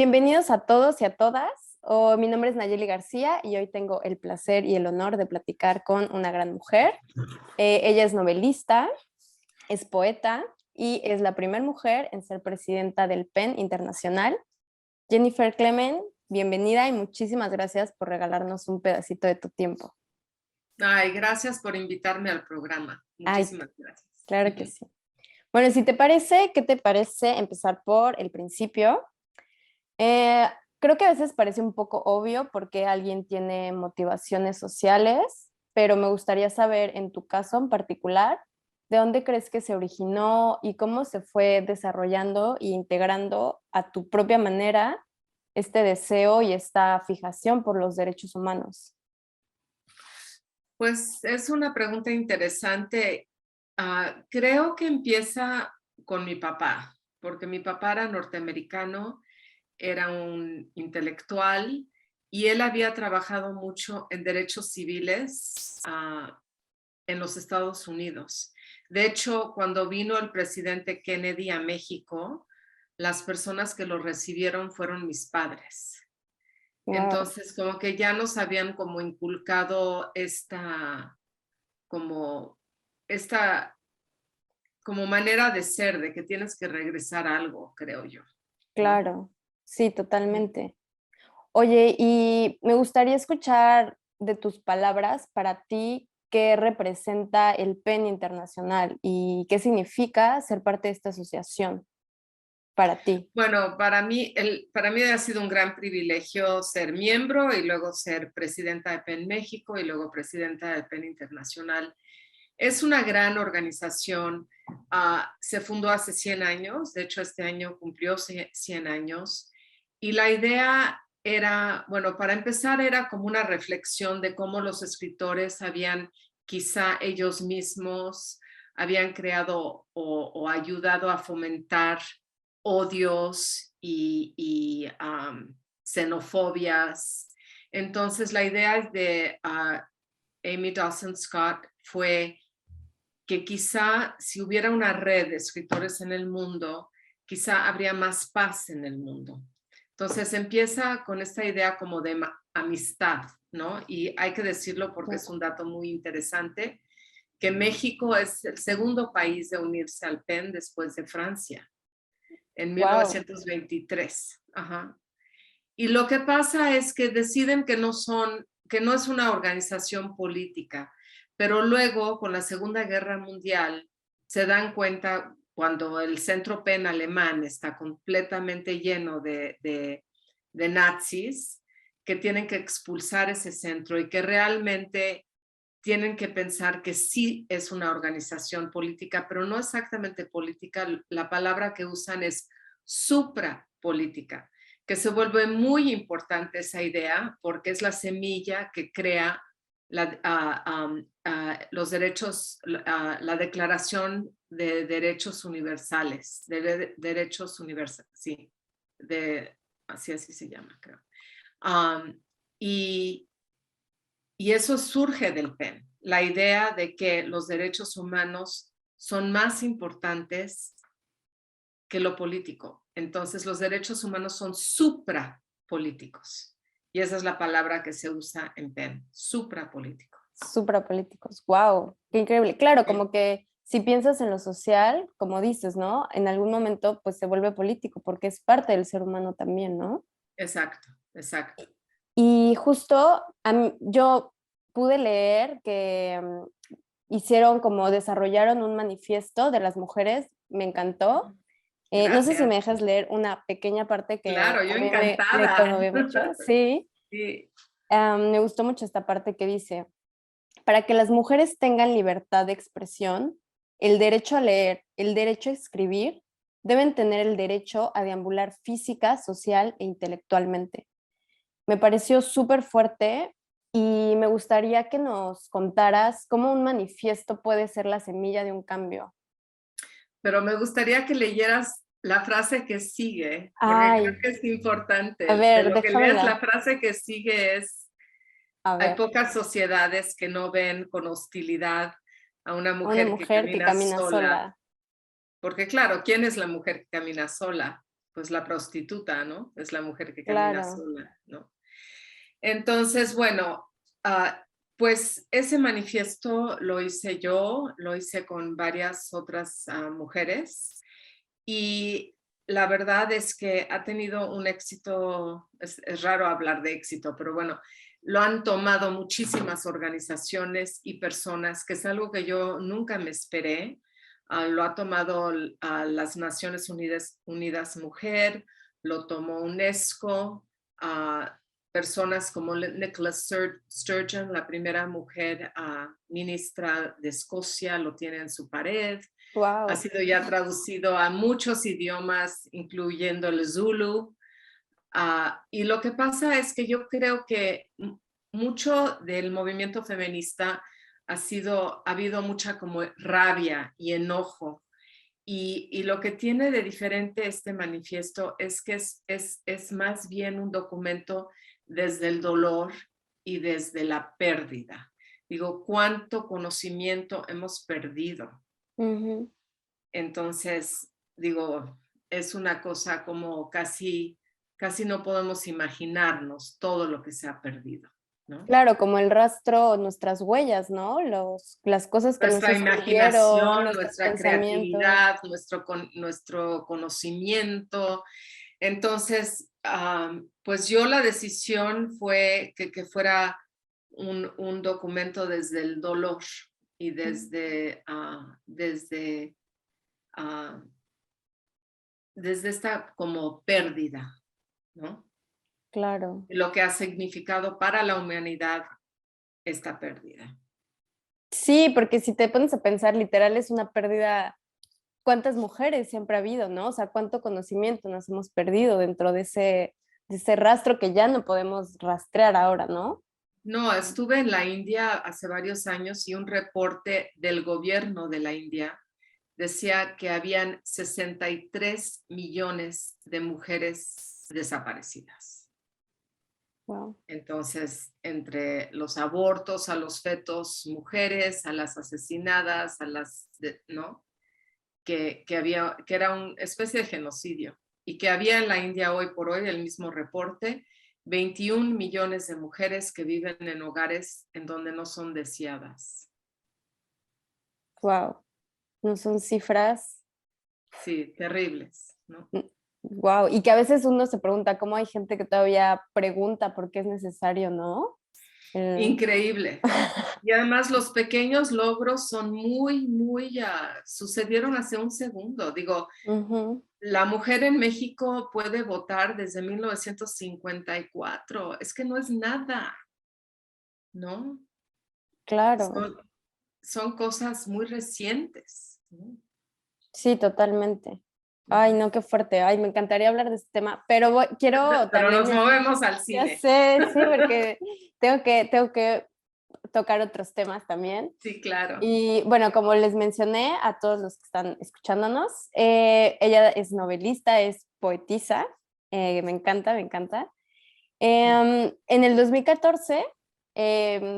Bienvenidos a todos y a todas. Mi nombre es Nayeli García y hoy tengo el placer y el honor de platicar con una gran mujer. Ella es novelista, es poeta y es la primera mujer en ser presidenta del PEN Internacional. Jennifer Clement, bienvenida y muchísimas gracias por regalarnos un pedacito de tu tiempo. Ay, gracias por invitarme al programa. Ay, Muchísimas gracias. claro que sí. Bueno, si te parece, ¿qué te parece empezar por el principio? Eh, Creo que a veces parece un poco obvio porque alguien tiene motivaciones sociales, pero me gustaría saber en tu caso en particular, ¿de dónde crees que se originó y cómo se fue desarrollando e integrando a tu propia manera este deseo y esta fijación por los derechos humanos? Pues es una pregunta interesante. Creo que empieza con mi papá, porque mi papá era norteamericano, era un intelectual y él había trabajado mucho en derechos civiles en los Estados Unidos. De hecho, cuando vino el presidente Kennedy a México, las personas que lo recibieron fueron mis padres. Wow, Entonces, como que ya nos habían como inculcado como, esta como manera de ser, de que tienes que regresar algo, creo yo, ¿no? claro, sí, totalmente. Oye, y me gustaría escuchar de tus palabras para ti qué representa el PEN Internacional y qué significa ser parte de esta asociación para ti. Bueno, para mí ha sido un gran privilegio ser miembro y luego ser presidenta de PEN México y luego presidenta de PEN Internacional. Es una gran organización. Se fundó hace 100 años, de hecho este año cumplió 100 años. Y la idea era, bueno, para empezar era como una reflexión de cómo los escritores habían, quizá ellos mismos, habían creado o ayudado a fomentar odios y xenofobias. Entonces la idea de Amy Dawson Scott fue que quizá si hubiera una red de escritores en el mundo, quizá habría más paz en el mundo. Entonces empieza con esta idea como de amistad, ¿no? Y hay que decirlo porque es un dato muy interesante, que México es el segundo país de unirse al PEN después de Francia, en Wow, 1923. Ajá. Y lo que pasa es que deciden que no es una organización política, pero luego con la Segunda Guerra Mundial se dan cuenta cuando el centro PEN alemán está completamente lleno de nazis, que tienen que expulsar ese centro y que realmente tienen que pensar que sí es una organización política, pero no exactamente política. La palabra que usan es suprapolítica, que se vuelve muy importante esa idea porque es la semilla que crea los derechos, la Declaración de Derechos Universales, derechos universales, sí, así se llama, creo. Um, y, y eso surge del PEN, la idea de que los derechos humanos son más importantes que lo político. Entonces, los derechos humanos son suprapolíticos. Y esa es la palabra que se usa en PEN, suprapolítico. suprapolíticos. Wow, qué increíble. Claro, Sí, como que si piensas en lo social, como dices, ¿no? En algún momento pues se vuelve político porque es parte del ser humano también, ¿no? exacto, exacto. Y justo yo pude leer que hicieron como desarrollaron un manifiesto de las mujeres, me encantó. No sé si me Gracias. dejas leer una pequeña parte que Claro, yo a mí me encantada. conmovió mucho. Sí, Sí. me gustó mucho esta parte que dice, para que las mujeres tengan libertad de expresión, el derecho a leer, el derecho a escribir, deben tener el derecho a deambular física, social e intelectualmente. Me pareció súper fuerte y me gustaría que nos contaras cómo un manifiesto puede ser la semilla de un cambio. Pero me gustaría que leyeras la frase que sigue, porque creo Ay, que es a importante. De ver, lo que leas, la déjamela. frase que sigue es, A hay ver, pocas sociedades que no ven con hostilidad a una a una mujer que mujer que camina camina sola. sola. Porque claro, ¿quién es la mujer que camina sola? pues la prostituta, ¿no? Es la mujer que camina Claro. sola, ¿no? Entonces, bueno, pues ese manifiesto lo hice yo, lo hice con varias otras mujeres y la verdad es que ha tenido un éxito, es raro hablar de éxito, pero bueno, lo han tomado muchísimas organizaciones y personas, que es algo que yo nunca me esperé. Lo ha tomado las Naciones Unidas Mujer, lo tomó UNESCO, personas como Nicola Sturgeon, la primera mujer ministra de Escocia, lo tiene en su pared. Ha Wow. sido ya traducido a muchos idiomas, incluyendo el Zulu. Y lo que pasa es que yo creo que mucho del movimiento feminista ha habido mucha como rabia y enojo. Y lo que tiene de diferente este manifiesto es que es más bien un documento desde el dolor y desde la pérdida. Digo, ¿cuánto conocimiento hemos perdido? Ujú. Entonces, digo, es una cosa como casi no podemos imaginarnos todo lo que se ha perdido, ¿no? Claro, como el rastro, nuestras huellas, ¿no? Las cosas que nos Nuestra escribieron, imaginación, nuestros nuestra pensamientos. creatividad, nuestro conocimiento. Entonces, pues yo la decisión fue que fuera un documento desde el dolor y ah, desde esta como pérdida, ¿no? Claro. Lo que ha significado para la humanidad esta pérdida. Sí, porque si te pones a pensar, literal es una pérdida. ¿Cuántas mujeres siempre ha habido, no? O sea, cuánto conocimiento nos hemos perdido dentro de ese rastro que ya no podemos rastrear ahora, ¿no? No, estuve en la India hace varios años y un reporte del gobierno de la India decía que habían 63 millones de mujeres desaparecidas. Wow. Entonces, entre los abortos, a los fetos mujeres, a las asesinadas, ¿no? Que era una especie de genocidio y que había en la India hoy por hoy, el mismo reporte, 21 millones de mujeres que viven en hogares en donde no son deseadas. Wow. No son cifras. Sí, terribles, ¿no? Wow. Y que a veces uno se pregunta cómo hay gente que todavía pregunta por qué es necesario, ¿no? El- Increíble. Y además los pequeños logros son sucedieron hace un segundo. Digo, Ujú. la mujer en México puede votar desde 1954. Es que no es nada, ¿no? Claro. Son, son cosas muy recientes, ¿no? Sí, totalmente. Ay, Ujú. no, qué fuerte. Ay, me encantaría hablar de este tema, pero quiero Pero también, nos movemos al ya cine. sé, sí, porque tengo que tocar otros temas también. Sí, claro. Y bueno, como les mencioné a todos los que están escuchándonos, ella es novelista, es poetisa, me encanta, me encanta. En el 2014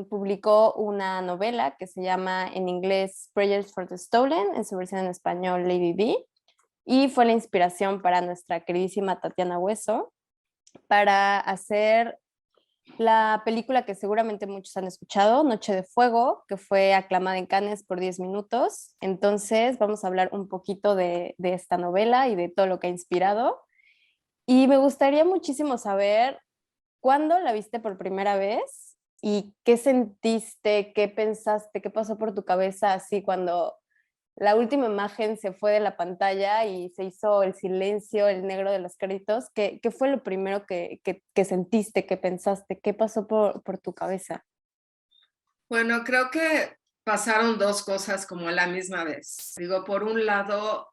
publicó una novela que se llama en inglés Prayers for the Stolen, en su versión en español Lady B, y fue la inspiración para nuestra queridísima Tatiana Hueso para hacer la película que seguramente muchos han escuchado, Noche de Fuego, que fue aclamada en Cannes por 10 minutos. Entonces vamos a hablar un poquito de esta novela y de todo lo que ha inspirado. Y me gustaría muchísimo saber cuándo la viste por primera vez y qué sentiste, qué pensaste, qué pasó por tu cabeza así cuando la última imagen se fue de la pantalla y se hizo el silencio, el negro de los créditos. ¿Qué fue lo primero que sentiste, que pensaste? ¿Qué pasó por tu cabeza? Bueno, creo que pasaron dos cosas como a la misma vez. Digo, por un lado,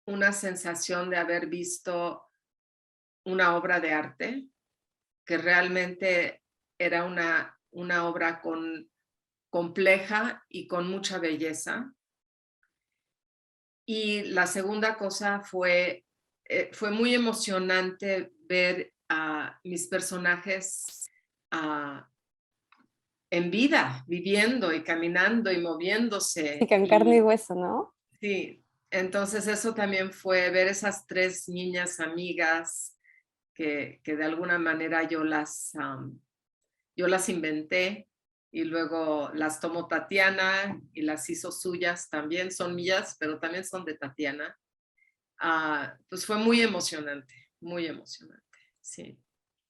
una sensación de haber visto una obra de arte, que realmente era una obra compleja y con mucha belleza. Y la segunda cosa fue muy emocionante ver a mis personajes en vida, viviendo y caminando y Sí, moviéndose. con carne y Y hueso, ¿no? sí, Entonces eso también fue ver esas tres niñas amigas que de alguna manera yo las inventé y luego las tomó Tatiana y las hizo suyas también, son mías, pero también son de Tatiana. Pues fue muy emocionante, sí.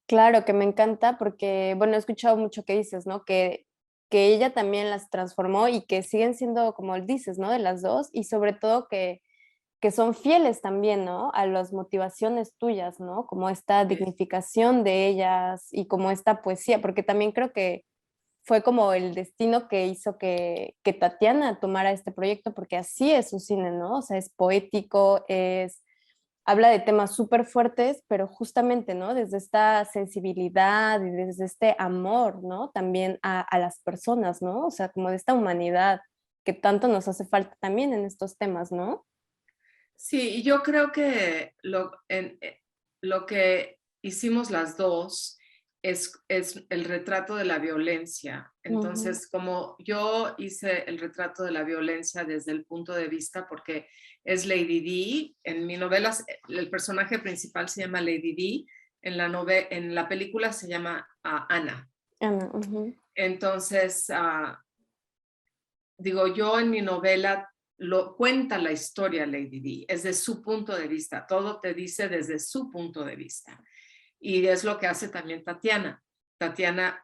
Claro, que me encanta porque, bueno, he escuchado mucho que dices, ¿no? Que ella también las transformó y que siguen siendo, como dices, ¿no? De las dos y sobre todo que son fieles también, ¿no? A las motivaciones tuyas, ¿no? Como esta Sí. dignificación de ellas y como esta poesía, porque también creo que fue como el destino que hizo que Tatiana tomara este proyecto, porque así es su cine, ¿no? O sea, es poético, habla de temas súper fuertes, pero justamente, ¿no? Desde esta sensibilidad y desde este amor, ¿no? También a las personas, ¿no? O sea, como de esta humanidad que tanto nos hace falta también en estos temas, ¿no? Sí, y yo creo que lo que hicimos las dos es el retrato de la violencia. Ujú, Entonces, como yo hice el retrato de la violencia desde el punto de vista, porque es Lady Di, en mi novela el personaje principal se llama Lady Di, en la película se llama Ana. Ana, ujú, Entonces, digo, yo en mi novela lo cuenta la historia Lady Di, es de su punto de vista, todo te dice desde su punto de vista. Y es lo que hace también Tatiana. Tatiana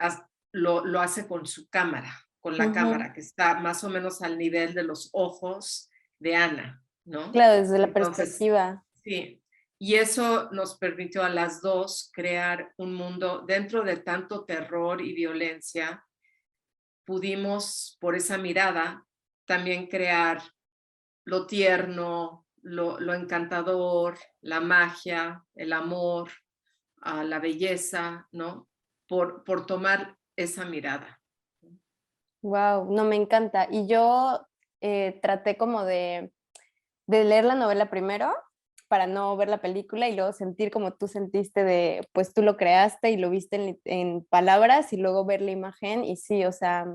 lo hace con su cámara, con la ujú. cámara, que está más o menos al nivel de los ojos de Ana, ¿no? Claro, desde la Entonces, perspectiva. sí. Y eso nos permitió a las dos crear un mundo dentro de tanto terror y violencia. Pudimos, por esa mirada, también crear lo tierno, lo encantador, la magia, el amor, la belleza, ¿no? Por tomar esa mirada. Wow, no me encanta. Y yo traté como de leer la novela primero para no ver la película y luego sentir como tú sentiste de, pues tú lo creaste y lo viste en palabras y luego ver la imagen y sí, o sea,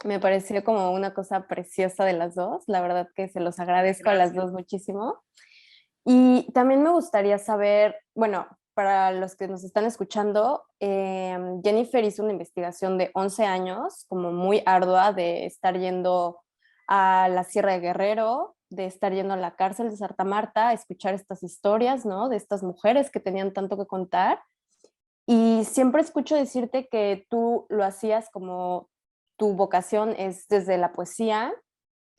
me pareció como una cosa preciosa de las dos. La verdad que se los Ay, agradezco a las gracias. dos muchísimo. Y también me gustaría saber, bueno, para los que nos están escuchando, Jennifer hizo una investigación de 11 años, como muy ardua, de estar yendo a la Sierra de Guerrero, de estar yendo a la cárcel de Santa Marta, a escuchar estas historias, ¿no? De estas mujeres que tenían tanto que contar. Y siempre escucho decirte que tú lo hacías como tu vocación es desde la poesía,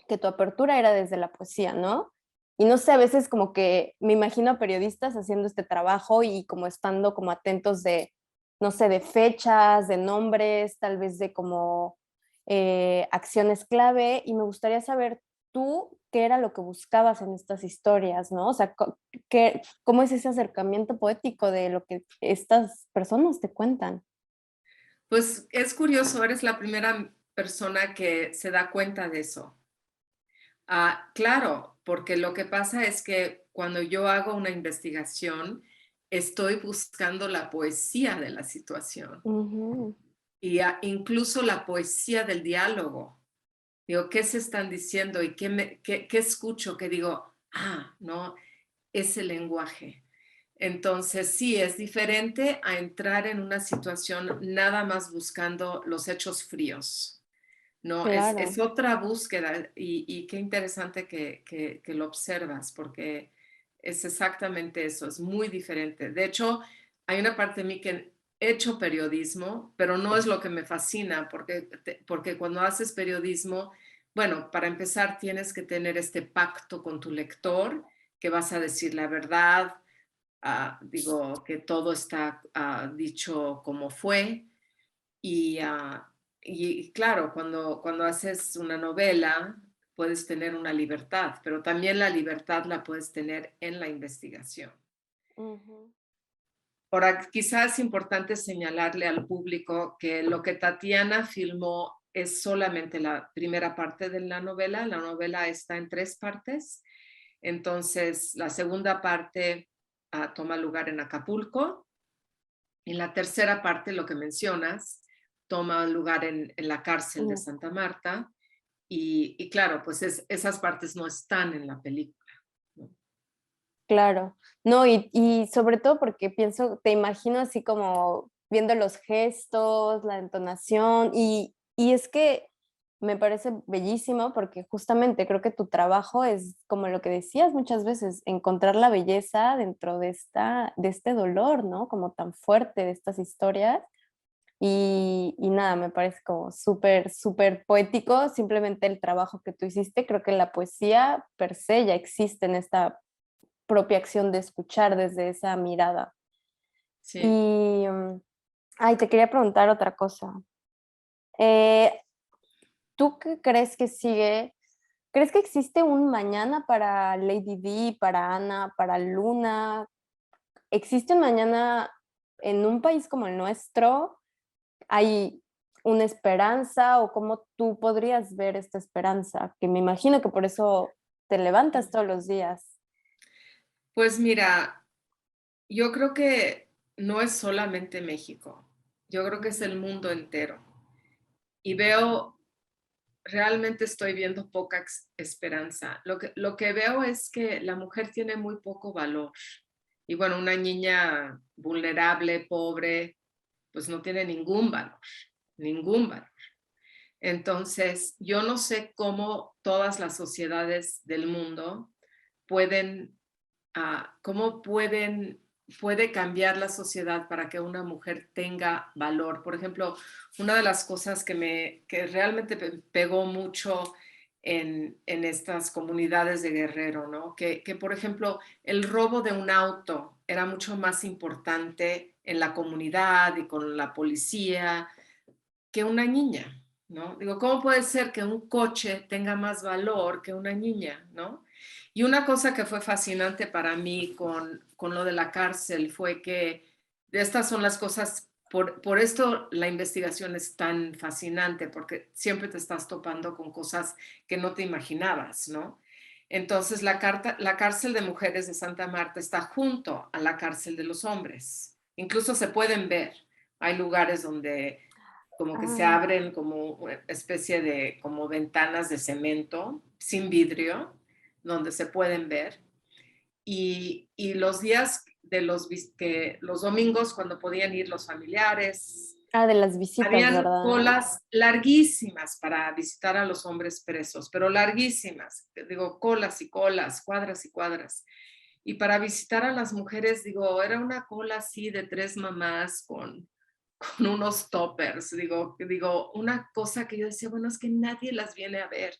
que tu apertura era desde la poesía, ¿no? Y no sé, a veces como que me imagino a periodistas haciendo este trabajo y como estando como atentos de, no sé, de fechas, de nombres, tal vez de como acciones clave. Y me gustaría saber tú qué era lo que buscabas en estas historias, ¿no? O sea, ¿cómo es ese acercamiento poético de lo que estas personas te cuentan? Pues es curioso, eres la primera persona que se da cuenta de eso. Claro, porque lo que pasa es que cuando yo hago una investigación, estoy buscando la poesía de la situación Ujú, y incluso la poesía del diálogo. Digo, ¿qué se están diciendo y qué escucho? Que digo, no, ese lenguaje. Entonces, sí, es diferente a entrar en una situación nada más buscando los hechos fríos. No, es claro. otra búsqueda y qué interesante que lo observas, porque es exactamente eso, es muy diferente. De hecho, hay una parte de mí que he hecho periodismo, pero no es lo que me fascina, porque cuando haces periodismo, bueno, para empezar tienes que tener este pacto con tu lector, que vas a decir la verdad, digo, que todo está dicho como fue. Y, y claro, cuando haces una novela, puedes tener una libertad, pero también la libertad la puedes tener en la investigación. Ujú. Ahora, quizás es importante señalarle al público que lo que Tatiana filmó es solamente la primera parte de la novela. La novela está en tres partes. Entonces, la segunda parte toma lugar en Acapulco. En la tercera parte, lo que mencionas, toma lugar en la cárcel de Mm. Santa Marta y claro, pues esas partes no están en la película. Claro, no, y sobre todo porque pienso, te imagino así como viendo los gestos, la entonación, y es que me parece bellísimo porque justamente creo que tu trabajo es como lo que decías muchas veces, encontrar la belleza dentro de este dolor, ¿no? Como tan fuerte de estas historias. Y nada, me parece como súper, súper poético, simplemente el trabajo que tú hiciste, creo que la poesía per se ya existe en esta propia acción de escuchar desde esa mirada. Sí. Y, ay, te quería preguntar otra cosa. Eh, ¿Tú qué crees que sigue? ¿Crees que existe un mañana para Lady D, para Ana, para Luna? ¿Existe un mañana en un país como el nuestro? ¿Hay una esperanza o cómo tú podrías ver esta esperanza? Que me imagino que por eso te levantas todos los días. Pues mira, yo creo que no es solamente México, yo creo que es el mundo entero. Y veo, realmente estoy viendo poca esperanza. Lo que veo es que la mujer tiene muy poco valor. Y bueno, una niña vulnerable, pobre, pues no tiene ningún valor, ningún valor. Entonces, yo no sé cómo todas las sociedades del mundo pueden, cómo puede cambiar la sociedad para que una mujer tenga valor. Por ejemplo, una de las cosas que realmente pegó mucho en estas comunidades de Guerrero, ¿no? Que, por ejemplo, el robo de un auto era mucho más importante en la comunidad y con la policía que una niña, ¿no? Digo, ¿cómo puede ser que un coche tenga más valor que una niña, ¿no? Y una cosa que fue fascinante para mí con lo de la cárcel fue que de estas son las cosas, por esto la investigación es tan fascinante, porque siempre te estás topando con cosas que no te imaginabas, ¿no? Entonces, la cárcel de mujeres de Santa Marta está junto a la cárcel de los hombres. Incluso se pueden ver. Hay lugares donde como que se Ah, abren como una especie de como ventanas de cemento sin vidrio, donde se pueden ver. Y los días de los domingos, cuando podían ir los familiares, de las visitas, habían ¿verdad? colas larguísimas para visitar a los hombres presos, pero larguísimas, digo, colas y colas, cuadras y cuadras. Y para visitar a las mujeres, digo, era una cola así de tres mamás con unos toppers, digo, una cosa que yo decía, bueno, es que nadie las viene a ver.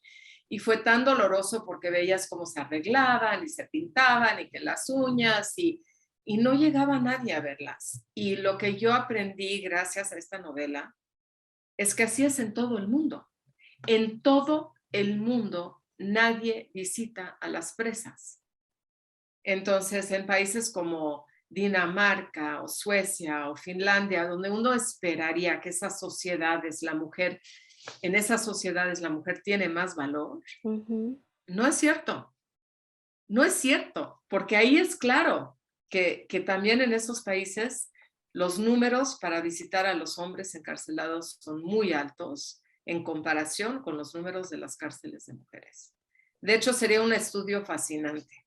Y fue tan doloroso porque veías cómo se arreglaban y se pintaban y que las uñas y no llegaba nadie a verlas. Y lo que yo aprendí gracias a esta novela es que así es en todo el mundo. En todo el mundo nadie visita a las presas. Entonces, en países como Dinamarca o Suecia o Finlandia, donde uno esperaría que esas sociedades, la mujer, en esas sociedades la mujer tiene más valor, Ujú. no es cierto. No es cierto, porque ahí es claro que también en esos países los números para visitar a los hombres encarcelados son muy altos en comparación con los números de las cárceles de mujeres. De hecho, sería un estudio fascinante.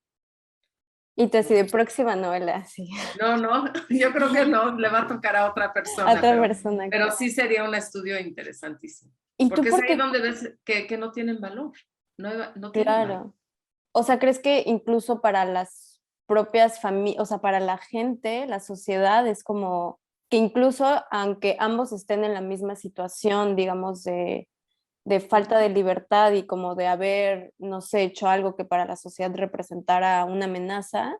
Y tú así de próxima novela, sí. No, no, yo creo que no, le va a tocar a otra A persona, otra persona, pero claro. sí sería un estudio interesantísimo. ¿Y tú Porque es por ahí qué? donde ves que no tienen valor, no tienen valor. Claro. O sea, ¿crees que incluso para las propias familias, o sea, para la gente, la sociedad es como que incluso aunque ambos estén en la misma situación, digamos, de falta de libertad y como de haber, no sé, hecho algo que para la sociedad representara una amenaza,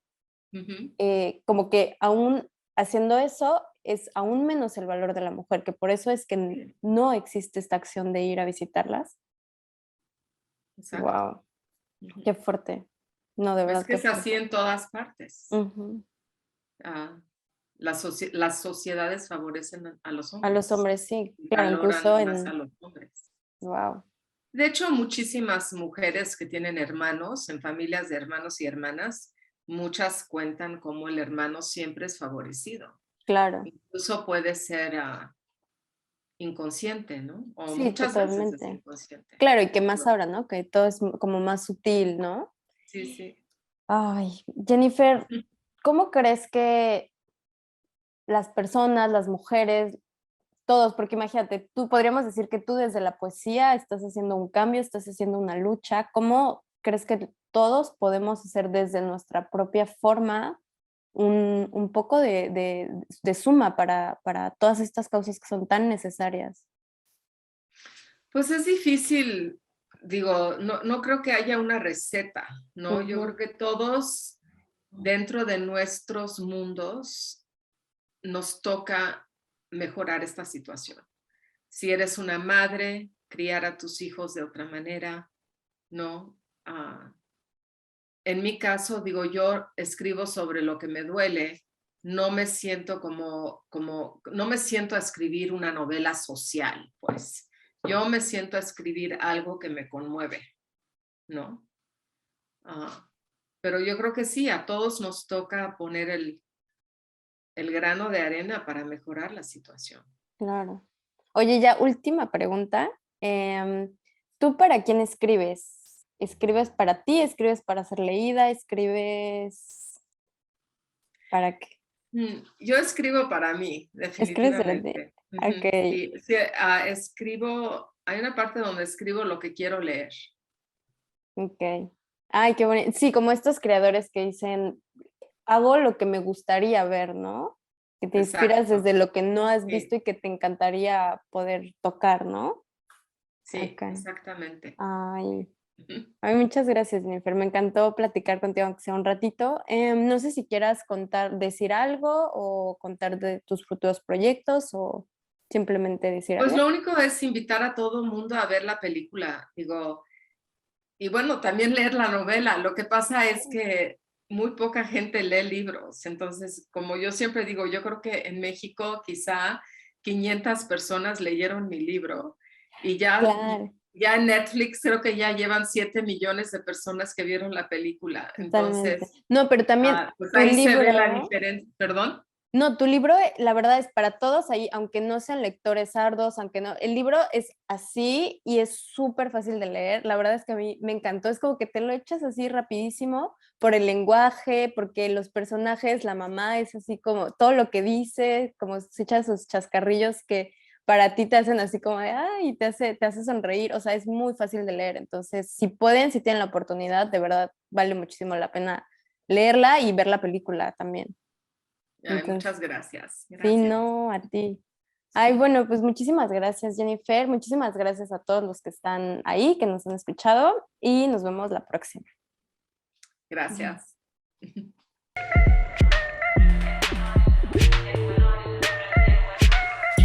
Uh -huh. como que aún haciendo eso es aún menos el valor de la mujer, que por eso es que Sí, no existe esta acción de ir a visitarlas. exacto. Wow, Uh -huh. qué fuerte. No, de Es verdad, que qué es así fuerte. en todas partes. Ujú. Ah, las sociedades favorecen a los A los hombres hombres sí, y claro, valoran incluso más a en, los hombres. wow, De hecho, muchísimas mujeres que tienen hermanos, en familias de hermanos y hermanas, muchas cuentan cómo el hermano siempre es favorecido. claro, Incluso puede ser inconsciente, ¿no? O sí, muchas veces es totalmente. inconsciente. Claro, y que más ahora, ¿no? Que todo es como más sutil, ¿no? Sí, sí. Ay, Jennifer, ¿cómo crees que las personas, las mujeres, todos, porque imagínate, tú podríamos decir que tú desde la poesía estás haciendo un cambio, estás haciendo una lucha, ¿cómo crees que todos podemos hacer desde nuestra propia forma un poco de suma para todas estas causas que son tan necesarias? Pues es difícil, digo, no creo que haya una receta, ¿no? Yo Ujú. creo que todos dentro de nuestros mundos nos toca mejorar esta situación. Si eres una madre, criar a tus hijos de otra manera, ¿no? En mi caso, digo, yo escribo sobre lo que me duele, no me siento no me siento a escribir una novela social, pues. Yo me siento a escribir algo que me conmueve, ¿no? Ah, pero yo creo que sí, a todos nos toca poner el grano de arena para mejorar la situación. Claro. Oye, ya última pregunta. ¿Tú para quién escribes? ¿Escribes para ti? ¿Escribes para ser leída? ¿Escribes para qué? Yo escribo para mí, ¿Escribes para ti? definitivamente. Ok, Sí, sí, escribo, hay una parte donde escribo lo que quiero leer. ok. Ay, qué bonito. Sí, como estos creadores que dicen, hago lo que me gustaría ver, ¿no? Que te inspiras Exacto, desde lo que no has sí, visto y que te encantaría poder tocar, ¿no? sí, Ok. exactamente. Ay, ay, muchas gracias, Jennifer. Me encantó platicar contigo, aunque sea un ratito. No sé si quieras contar, decir algo o contar de tus futuros proyectos o simplemente decir Pues algo. lo único es invitar a todo el mundo a ver la película, digo, y bueno, también leer la novela. Lo que pasa es que muy poca gente lee libros, entonces, como yo siempre digo, yo creo que en México quizá 500 personas leyeron mi libro y Claro, ya en Netflix creo que ya llevan 7 millones de personas que vieron la película. totalmente. Entonces, No, pero también pues tu ahí se ve la libro. diferencia. ¿Perdón? No, tu libro, la verdad es para todos ahí, aunque no sean lectores sardos, aunque no, el libro es así y es súper fácil de leer. La verdad es que a mí me encantó, es como que te lo echas así rapidísimo por el lenguaje, porque los personajes, la mamá es así como todo lo que dice, como se echa sus chascarrillos que para ti te hacen así como de, ay, te hace sonreír, o sea, es muy fácil de leer. Entonces, si pueden, si tienen la oportunidad, de verdad vale muchísimo la pena leerla y ver la película también. Ay, Entonces, muchas gracias. sí, Gracias. no, a ti. Ay, bueno, pues muchísimas gracias, Jennifer. Muchísimas gracias a todos los que están ahí, que nos han escuchado y nos vemos la próxima. Gracias.